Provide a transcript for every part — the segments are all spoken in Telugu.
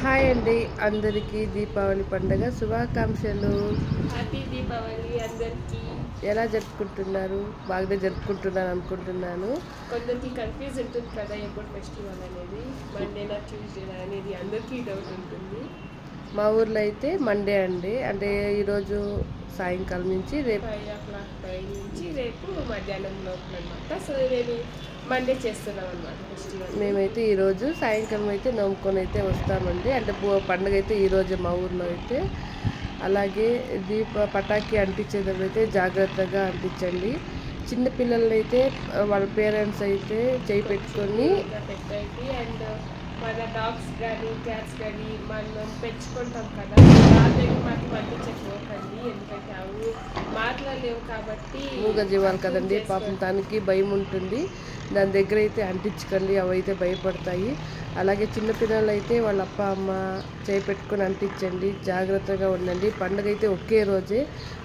హాయ్ అండి, అందరికీ దీపావళి పండుగ శుభాకాంక్షలు. హ్యాపీ దీపావళి అందరికీ. ఎలా జరుపుకుంటున్నారు? బాగానే జరుపుకుంటున్నాను అనుకుంటున్నాను. కొందరికి కన్ఫ్యూజ్ ఉంటుంది కదా ఎప్పుడు ఫెస్టివల్ అనేది, మండేనా ట్యూస్డేనా అనేది అందరికీ డౌట్ ఉంటుంది. మా ఊర్లో అయితే మండే అండి, అంటే ఈరోజు సాయంకాలం నుంచి రేపు 5 నుంచి రేపు మధ్యాహ్నం లోపల అనమాట. సో నేను మండే చేస్తున్నాం అనమాట ఫెస్టివల్. మేమైతే ఈరోజు సాయంకాలం అయితే నమ్ముకొని అయితే వస్తామండి. అంటే పండుగ అయితే ఈరోజు మా ఊర్లో అయితే. అలాగే పటాకీ అంటించేటప్పుడు అయితే జాగ్రత్తగా అంటించండి. చిన్నపిల్లలు అయితే వాళ్ళ పేరెంట్స్ అయితే చేయి పెట్టుకొని పెట్టండి. అండ్ మన డాగ్స్ కానీ క్యాట్స్ కానీ మనం పెంచుకుంటాం కదా, వాళ్ళ దగ్గర మాత్రం అంటించకపోకండి. ఎందుకంటే అవి మాట్లాడలేవు కాబట్టి మూగజీవాలు కదండి, పాపం దానికి భయం ఉంటుంది. దాని దగ్గర అయితే అంటించకండి, అవి అయితే భయపడతాయి. అలాగే చిన్నపిల్లలు అయితే వాళ్ళ అప్ప అమ్మ చేయి పెట్టుకొని అంటించండి. జాగ్రత్తగా ఉండండి. పండుగ అయితే ఒకే రోజే,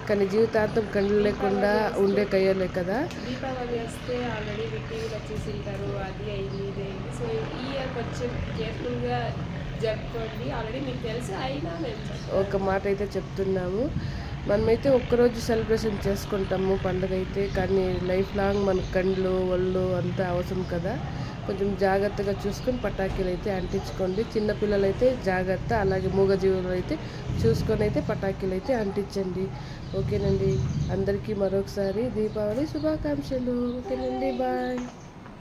కానీ జీవితాంతం కండ్లు లేకుండా ఉండే కయ్యలే కదా. దీపావళి వస్తే ఆల్రెడీ టీవీలో వచ్చేసింటారు, అది అయింది ఇది అయింది. సో ఈ ఇయర్ కొంచెం కేర్ఫుల్గా జరుపుకోండి. ఆల్రెడీ మీకు తెలుసు, అయినా మేము ఒక మాట అయితే చెప్తున్నాము, మనమైతే ఒక్కరోజు సెలబ్రేషన్ చేసుకుంటాము పండుగ అయితే, కానీ లైఫ్ లాంగ్ మన కండ్లు ఒళ్ళు అంతా అవసరం కదా. కొంచెం జాగ్రత్తగా చూసుకొని పటాకీలు అయితే అంటించుకోండి. చిన్నపిల్లలు అయితే జాగ్రత్త, అలాగే మూగజీవులు అయితే చూసుకొని అయితే పటాకీలు అయితే అంటించండి. ఓకేనండి, అందరికీ మరొకసారి దీపావళి శుభాకాంక్షలు. ఓకేనండి, బాయ్.